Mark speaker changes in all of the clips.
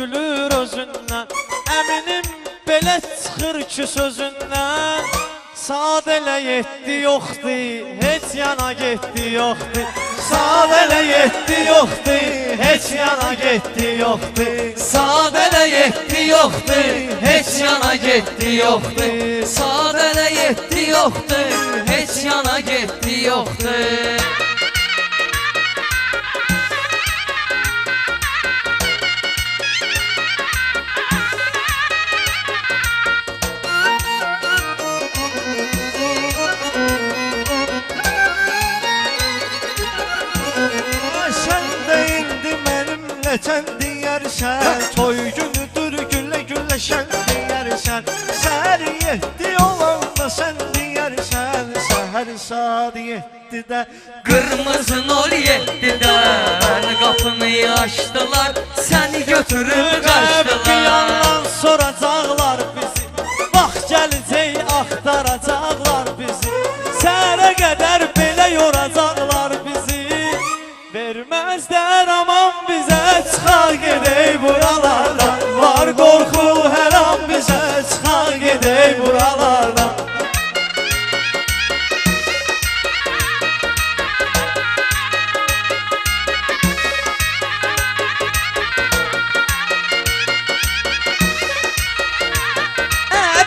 Speaker 1: tökülür özündən. Əminim belə çıxır ki sözündən. Saat elə yetdi yoxdur, heç yana getdi yoxdur. Saat elə yetdi yoxdur, heç yana getdi yoxdur.
Speaker 2: Saat elə yetdi yoxdur, heç yana getdi yoxdur. Saat elə yetdi yoxdur, heç yana getdi yoxdur.
Speaker 1: Sən deyərsən, toy günüdür gülə gülə şən deyərsən. Səhər 7 olanda sən deyərsən, səhər saat 7-də
Speaker 2: Qırmızı 07-dən qapını açdılar, səni götürüb qaçdılar.
Speaker 1: Bir yandan soracaqlar bizi, vaxt gələcək axtaracaqlar bizi. Səhərə qədər belə yoracaqlar bizi. Verməzlər aman bizə, çıxaq gedək buralardan. Var qorxu hər an bizə, çıxaq gedək buralardan.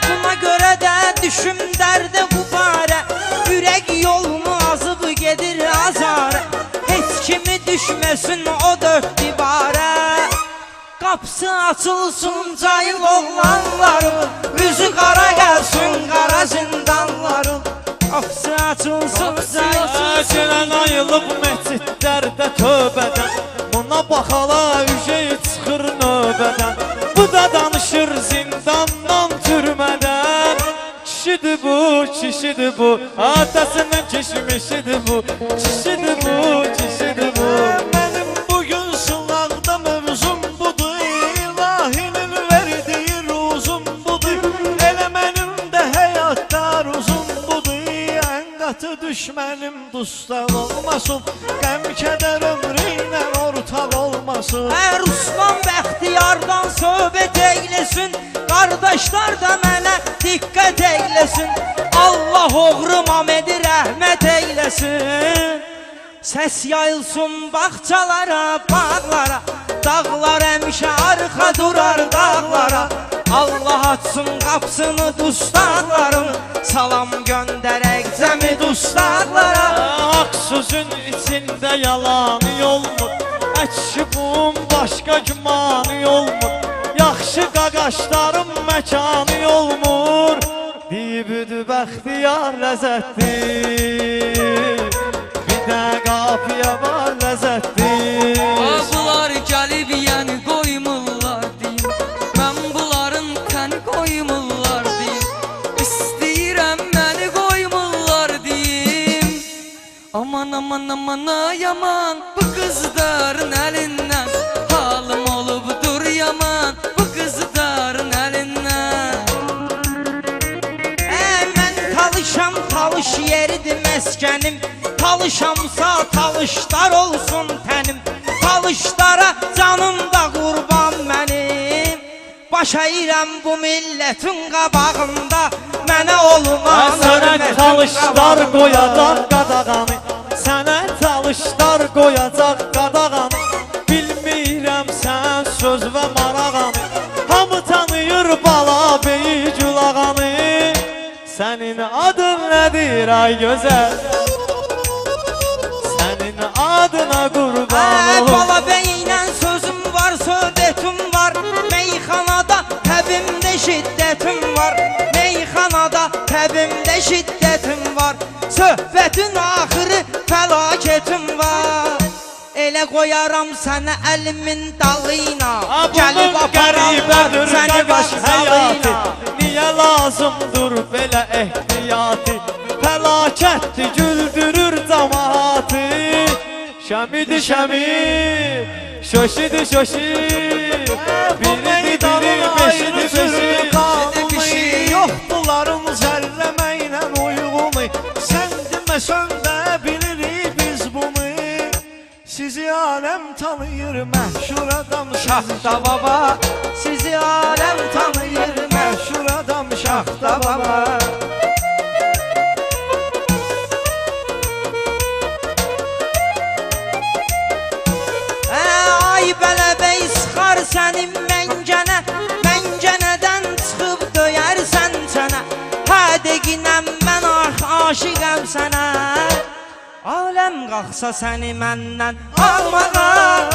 Speaker 3: Buna görə də düşüm dərdə qubara, ürək yolunu azıb gedir azara. Kimi düşməsin o dörd divara, qapısı açılsın cayıl oğlanların, üzü qara gəlsin qara zindanların. Qapısı açılsın cayıl.
Speaker 1: Gələn ayılıb məscidlərdə tövbədən, buna baxala ücey çıxır növbədən. Bu da danışır zindandan türmədən. Kişidir bu, kişidir bu, atasının kişmişidir bu. Kişidir bu, kişidir bu. Mənim bugün sınaqda mövzum budur, ilahinin verdiyi ruzum budur. Elə mənim də həyatda arzum budur, ən qatı düşmənim dustaq olmasın, qəm kədər ömrüylə ortaq olmasın.
Speaker 3: Ruslan Bəxtiyardan söhbət eyləsin, qardaşlar da mənə diqqət eyləsin. Allah oğrum Ahmedi rəhmət eyləsin. Səs yayılsın bağçalara, bağlara, dağlar həmişə arxa durar dağlara. Allah açsın qapısını dustaqların, salam göndərək cəmi dustaqlara.
Speaker 1: Haq sözün içində yalanı olmur, əkşibun başqa gümanı olmur. Yaxşı qaqaşların məkanı olmur, deyibüdü Bəxtiyar ləzzətdir, bir də qafiyə var ləzzətdir.
Speaker 2: Bunlar gəlib yəni qoymurlar deyim, mən bunların təni qoymurlar deyim. İstəyirəm məni qoymurlar deyim. Aman aman aman ay aman, bu qızların əlindən halım olubdur yaman, bu qızların əlindən.
Speaker 3: Mən talışam, talış yeridir məskənim, talışamsa talışlar olsun tənim. Talışlara canım da qurban mənim, baş əyirəm bu millətin qabağında, mənə olmaz
Speaker 1: Sənə talışlar qoyacaq qadağanı, sənə talışlar qoyacaq qadağanı. Bilmirəm sən söz və marağanı, hamı tanıyır bala beyi gülağanı. Sənin adın nədir ay gözəl, sənin adına qurban olum.
Speaker 3: Bala beylə sözüm var, söhbətim var, meyxanada təbimdə şiddətim var. Meyxanada təbimdə şiddətim var, söhbətin axırı fəlaketim var. Elə qoyaram sənə əlimin dalıyla, gəlib apararlar səni başsalıyla.
Speaker 1: Niyə lazımdır belə ehtiyatı, fəlakətdir güldürür cəmaatı. Şəmidir şəmi, şoşidir şoşi, biridir biri, beşidir beşi. Yok bunların zərləməklə uyğunu, sən deməsən də bilirik biz bunu. sizi alem tanıyır, məşhur adam
Speaker 3: Şaxta baba, sizi alem tanıyır,
Speaker 1: məşhur adam Şaxta baba.
Speaker 3: Ay bələbəy sıxar sənin məngənə, məngənədən çıxıb döyərsən sənə. Hə deginəm mən aşiqəm sənə. Aləm qalxsa səni məndən almağa,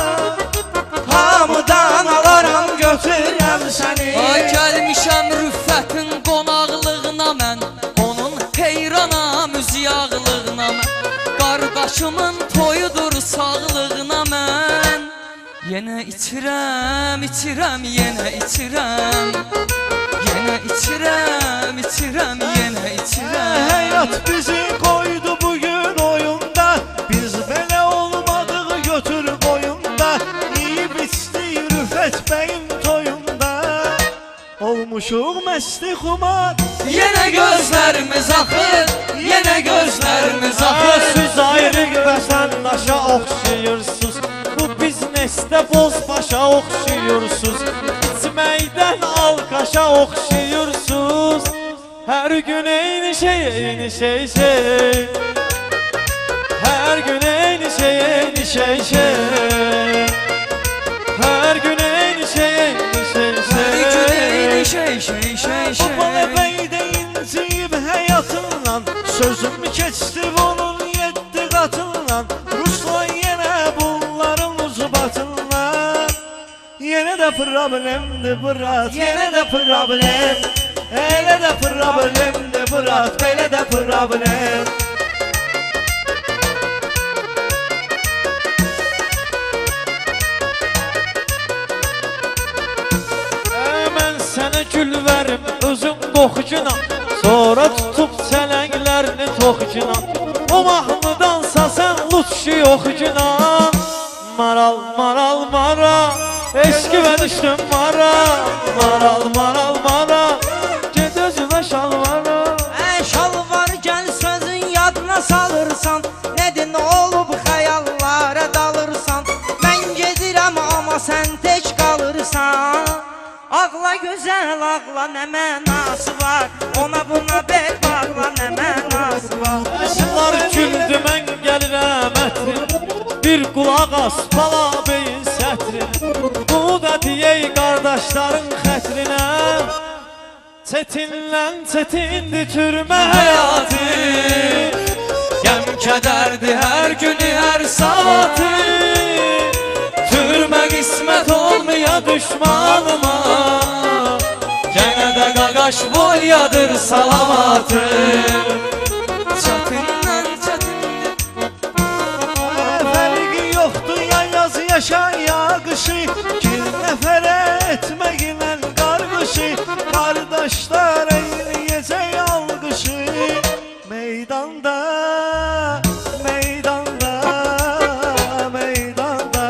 Speaker 3: hamıdan alaram götürəm səni.
Speaker 2: Ay gəlmişəm rüffətin qonaqlığına mən, onun heyranam üziyağlığına mən. Qardaşımın toyudur sağlığına mən. Yenə içirəm, içirəm, yenə içirəm. Yenə içirəm, içirəm, yenə içirəm.
Speaker 1: Həyat bizi qoydu bugün oyunda, biz belə olmadıq götür boyunda. Yiyib içdik Rüfət bəyin toyunda, olmuşuq məsti xumar.
Speaker 2: Yenə gözlərimiz axır, yenə gözlərimiz axır.
Speaker 1: Siz ayrı vətəndaşa oxşayırsınız, bu biznesdə bozbaşa oxşayırsınız. İçməkdən alqaşa oxşayırsınız, hər gün eyni şey, eyni şey. Hər gün eyni şey, eyni şey. Hər gün eyni şey, eyni şey.
Speaker 2: Hər gün eyni şey.
Speaker 1: O bələbəydə inciyib həyatından, sözüm keçdi bunun 7 qatından. Rusla yenə bunların uzubatından. Yenə də problemdir bırat, yenə də problem. Elə də problemdir bırat, belə də problem. Mən sənə gül verim özüm qoxucuna, sonra tutub çələnglərini toxucuna. O mahnıdansa sən lütşü yoxucuna. Maral, maral, maral, eşqimə düşdüm maral. Maral, maral, maral, get özümə şalvara.
Speaker 3: Şalvar gəl sözün yadına salırsan, nədir nə olub xəyallara dalırsan. Mən gedirəm amma sən tək qalırsan. Ağla gözəl ağla nə mənası var, ona buna bel bağla nə mənası var.
Speaker 1: Yaşlar güldü mən gəlirəm ətrin, bir qulaq as bala beyin sətrin. Bunu da deyək qardaşların xətrinə, çətinlən çətindir türmə həyatı.
Speaker 2: Qəm kədərdi hər günü, hər saatı. Türmə qismət olmaya düşmanıma, yenə də qaqaş bolyadır salamatı. Çətindən çətindir.
Speaker 1: Fərqi yoxdur ya yaz yaşa ya qışı, bir nəfərə etmək ilə qarqışı. Qardaşlar eyləyəcək alqışı, meydanda, meydanda, meydanda.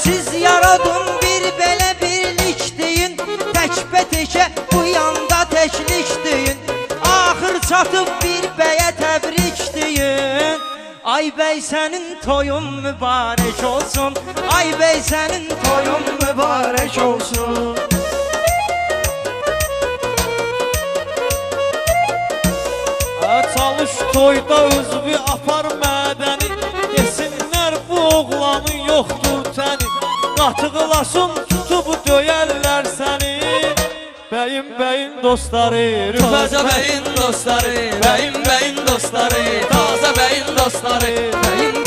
Speaker 3: Siz yaradın bir belə birlik deyin, təkbə-təkə bu yanda təklik deyin. Axır çatıb bir bəyə təbrik deyin. Ay bəy sənin toyun mübarək olsun, ay bəy sənin toyun mübarək olsun.
Speaker 1: Çalış toyda özünü apar mədəni, desinlər bu oğlanın yoxdur təni. Qatıqlasın tutub döyərlər səni, bəyin dostları,
Speaker 2: Taza bəyin dostları, bəyin dostları, taza bəyin dostları,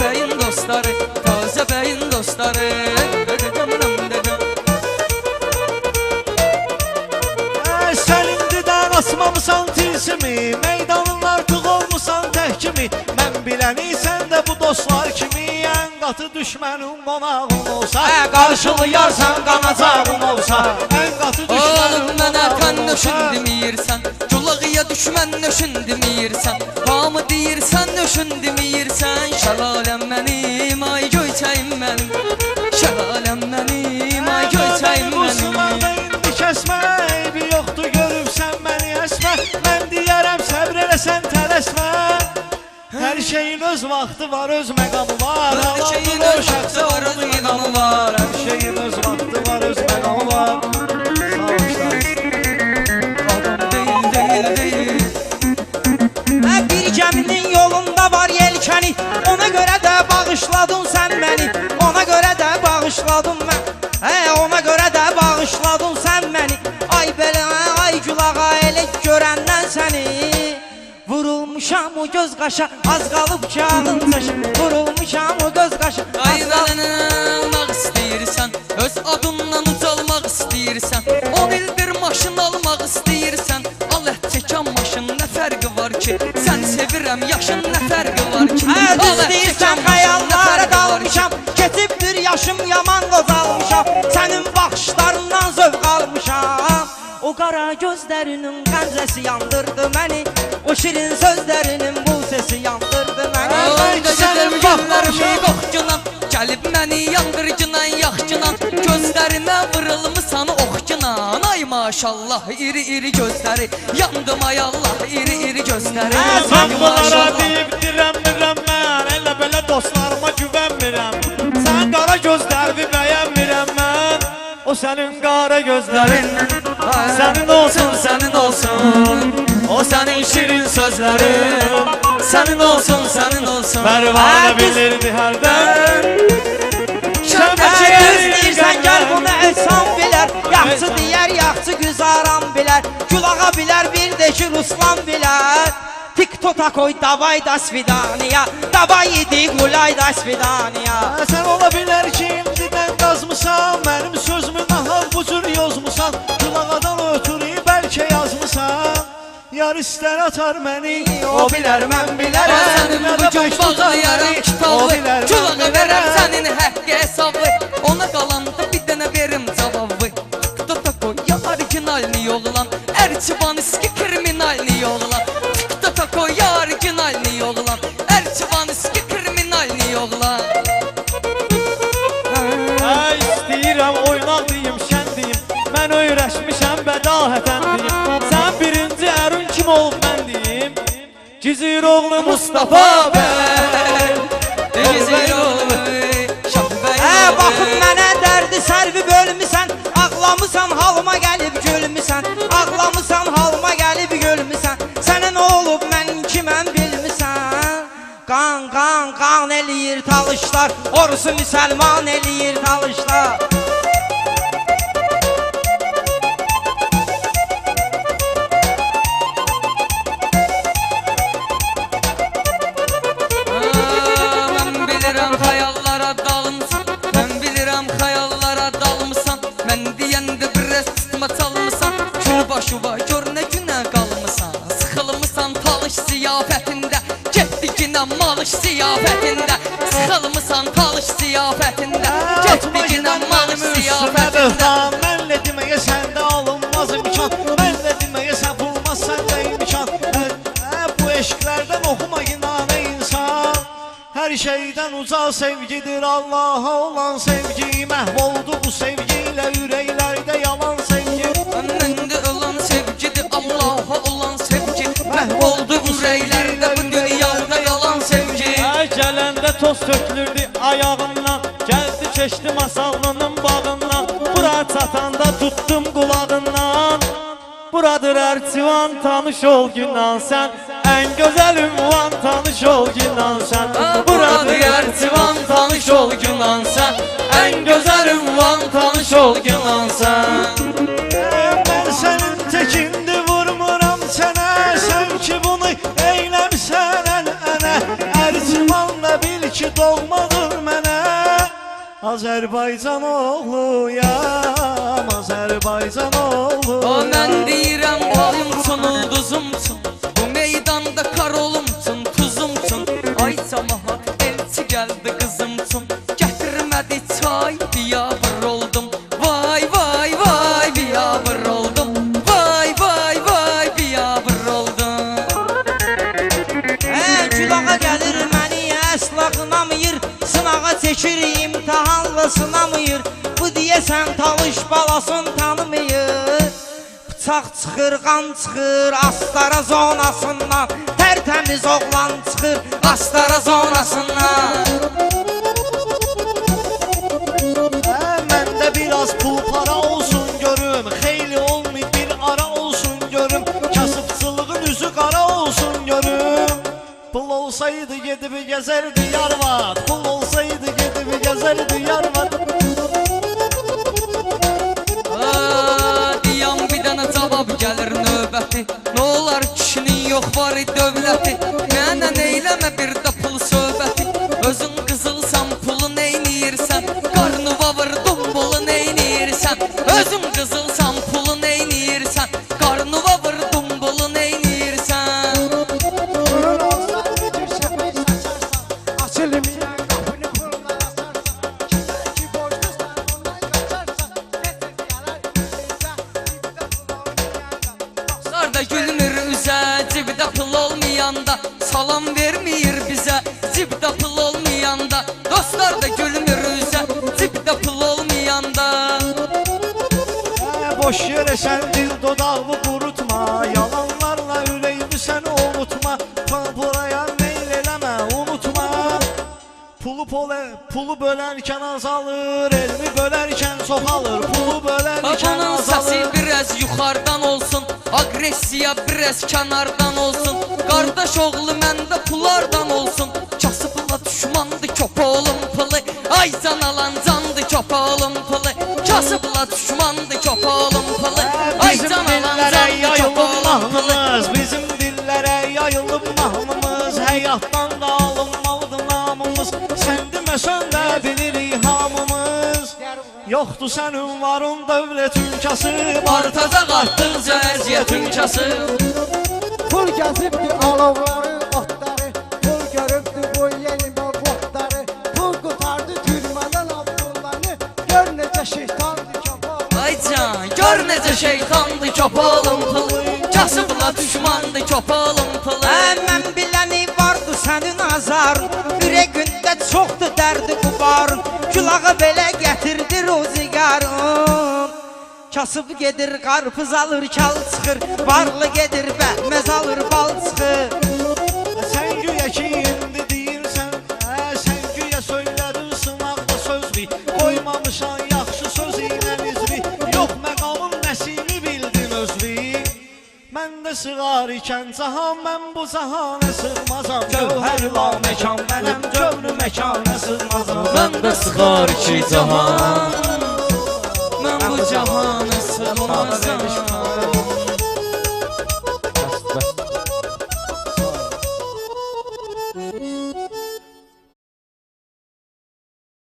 Speaker 2: bəyin dostları, taza bəyin dostları.
Speaker 1: Sən indidən asmamısan tilsimi, meydanın artıq olmusan tək kimi. Mən biləni sən də bu dostlar kimi, ən qatı düşmənin qonağın olsa, qarşılayarsan qanacağın olsa, ən qatı düşmənin
Speaker 2: Oğlum mənə
Speaker 1: qonağın
Speaker 2: tən
Speaker 1: olsa.
Speaker 2: nöşün deməyirsən, Culağıya düşmən nöşün deməyirsən, hamı deyirsən nöşün deməyirsən. Şəlaləm mənim, ay göyçəyim mənim, şəlaləm mənim, ay göyçəyim
Speaker 1: Bu sularda
Speaker 2: mənim.
Speaker 1: indi kəsmək tələsmə. Hər şeyin öz vaxtı var, öz məqamı var.
Speaker 2: Hər şeyin öz vaxtı var, öz məqamı var.
Speaker 1: Hər şeyin öz vaxtı var, öz məqamı var. Sağ ol,
Speaker 2: Adam değil.
Speaker 3: Bir gəminin yolunda var yelkəni, ona görə də bağışladın sən məni. Ona görə də bağışladın mən. Ona görə də bağışladın sən məni. Ay belə, ay gülağa elə görəndən səni. Vurulmuşam o göz qaşa, az qalıb kağın taşı. Vurulmuşam o göz qaşa,
Speaker 2: Ay
Speaker 3: az qalıb.
Speaker 2: məndən almaq istəyirsən, öz adından ucalmaq istəyirsən, 10 ildir maşın almaq istəyirsən, al ət çəkən maşın nə fərqi var ki, sən sevirəm yaşın nə fərqi var ki,
Speaker 3: Düz deyirsən xəyallara dalmışam, keçibdir yaşım yaman qozalmışam, sənin baxışlarından zövq almışam. O qara gözlərinin qəmzəsi yandırdı məni, o şirin sözlərinin bu sesi yandırdı məni.
Speaker 2: Ağanda gəlib güllərimi qoxcunan, gəlib məni yandırcınan yaxçınan, gözlərinə vırılmısan oxcunan. Ay maşallah iri gözləri, yandım ay Allah iri gözləri.
Speaker 1: Sən bunlara deyib dirəmirəm mən, elə belə dostlarıma güvənmirəm. Sən qara gözlərini bəyənmirəm mən, o sənin qara gözlərin.
Speaker 2: Sənin olsun, sənin olsun, o sənin şirin sözlərin. Sənin olsun, sənin olsun.
Speaker 1: Pərvanə bilirdi hərdən.
Speaker 3: Düz deyirsən gəl bunu ehsan bilər, yaxçı deyər, yaxçı güzaran bilər, gülağa bilər, bir də ki Ruslan bilər. TikTok'a koy davay da svidaniya, davay idi gulay da svidaniya.
Speaker 1: Sən ola bilər ki indidən qazmısan, mənim sözümü nahal bu cür yozmusan, Qulağadan ötürü bəlkə yazmısan. Yar istər atar məni, o bilər mən bilərəm.
Speaker 2: Sənin bu gün bağlayaram kitabı, Culağa verəm sənin həqqi hesabı, ona qalanda bir dənə verim cavabı. TikTok'a koy ya orijinalni yoğulan, Erçivan iski kriminalni yoğulan. TikTok'a koy ya orijinalni yoğulan, Erçivan iski kriminalni yoğulan.
Speaker 1: İstəyirəm oynaq deyim, şən deyim, mən öyrəşmişəm bədahətən deyim. Sən birinci ərün kim olub mən deyim, Gizir oğlu Mustafa bəy.
Speaker 2: Gizir oğlu
Speaker 3: Baxın mənə dərdi sərvi bölmüsən, ağlamısan halıma gəlib gülmüsən, ağlamısan halıma gəlib gülmüsən. Sənə nə olub mən kiməm bilmisən? Qan eləyir talışlar, orusu müsəlman eləyir talışlar.
Speaker 2: Mən bilirəm xəyallara dalmısan, mən bilirəm xəyallara dalmısan, mən deyəndə biraz tutma çalmısan, kül başıva gör nə günə qalmısan, sıxılmısan talış ziyafətində, getdiginə malış ziyafətində, sıxılmısan talış ziyafətində, getdiginə malış ziyafətində.
Speaker 1: Mənlə deməyə səndə alınmaz imkan, mənlə deməyə sən bulmaz səndə imkan. Bu eşqlərdən oxuma inanı insan, hər şeydən ucal sevgidir Allaha olan sevgi. Məhv oldu bu sevgi ilə ürəklərdə yalan sevgi.
Speaker 2: Məndə olan sevgidir Allaha olan sevgi, məhv oldu ürəklərdə bu dünyada yalan sevgi.
Speaker 1: Gələndə toz tökülürdü ayağından, gəldi keçdi masallının bağından, bura çatanda tutdum qulağından. Buradır Erçivan, tanış ol gündən sən, ən gözəl ünvan, tanış ol gündən sən.
Speaker 2: Buradır Erçivan, tanış ol gündən sən, ən gözəl ünvan, tanış ol gündən sən.
Speaker 1: Mən sənin təkindi vurmuram sənə, sən ki bunu eyləmsən ənə. Erçivanla bil ki doğmadır mənə, Azərbaycan oğluyam, Azərbaycan oğlu.
Speaker 2: O mən deyirəm boyumsun, ulduzumsun, bu meydanda kar olumsun, tuzumsun. Ay camaat elçi gəldi qızımsun, gətirmədi çay, biyabır oldum. Vay vay vay biyabır oldum, vay vay vay biyabır oldum.
Speaker 3: Gülağa gəlir məni əsla qınamayır, sınağa çəkir imtihanla sınamayır. Bu deyəsən talış balasın tanımayır. Bıçaq çıxır, qan çıxır Astara zonasından Tərtəmiz oğlan çıxır Astara zonasından
Speaker 1: Məndə biraz pul para olsun görüm Xeyli olmayıb bir ara olsun görüm Kasıbçılığın üzü qara olsun görüm Pul olsaydı gedib gəzərdi yarvad Pul olsaydı gedib gəzərdi yarvad
Speaker 2: Diyan bir dənə cavab gəlir növbəti Nə olar kişinin yox var dövləti Mənə neyləmə bir də pul söhbəti Özün qızılsan pulu neyniyirsən Qarnıva vurdum pulu neyniyirsən Özün qızılsan pulu neyniyirsən Qarnıva vurdum pulu neyniyirsən
Speaker 4: Bunun olsa müdür şəfəy saçarsan Açılmayan qapını pullar asarsan Ki borclusan ondan qaçarsan Nedir yarar bizə Bizdə pul olmayanda
Speaker 2: Dostlar da gülmür üzə Cibdə pul olmayanda Salam vermir bizə Cibdə pul olmayanda Dostlar da gülmür üzə Cibdə pul olmayanda
Speaker 1: Boş yerə sən dil dodağını qurutma Yalanlarla ürəyimi sən ovutma Buraya meyl eləmə unutma Pulu bölərkən azalır Elmi bölərkən çoxalır Pulu bölərkən
Speaker 2: Bunun səsi
Speaker 1: azalır
Speaker 2: biraz yuxarıdan olsun Agresiya biraz kənardan olsun Qardaş oğlu məndə pulardan olsun Kasıbla düşmandı köpoğlum pılı Ay can alan candı köpoğlum pılı Kasıbla düşmandı köpoğlum pılı Ay
Speaker 1: Bizim
Speaker 2: can alan
Speaker 1: dillərə
Speaker 2: candı
Speaker 1: yayılıb
Speaker 2: köpoğlum pılı
Speaker 1: mahnımız Bizim dillərə yayılıb mahnımız Həyatdan da alınmalıdır namımız Sən deməsən də bilirik hamımız Yoxdur sənin varın dövlətin kasıb
Speaker 2: Artacaq artdıqca əziyyətin kasıb
Speaker 4: Pul gəzibdi alovları, otları Pul görübdü bu yeni botları Pul qutardı türmədən Abdullanı Gör necə şeytandı kapalı
Speaker 2: Ay can, gör necə şeytandı köpoğlum pılı Kasıbla düşmandı köpoğlum pılı
Speaker 3: Mən biləni vardı sənin azarın Ürəyində çoxdur dərdi qubarın Külağı belə gətirdi rozigarın Kasıb gedir, qarpız alır, kal çıxır Varlı gedir, bəhməz alır, bal çıxır
Speaker 1: Sən güya ki indi deyirsən Sən güya söylədin sınaqda sözlü Qoymamışan yaxşı söz ilə izvi Yox məqamın nəsini bildin özlü Mən də sığar ikən cahan Mən bu cahana sığmazam Gövhər la məkan mənəm Gövlü məkana sığmazam
Speaker 2: Mən də sığar iki cahan Mən bu cahana sığmazam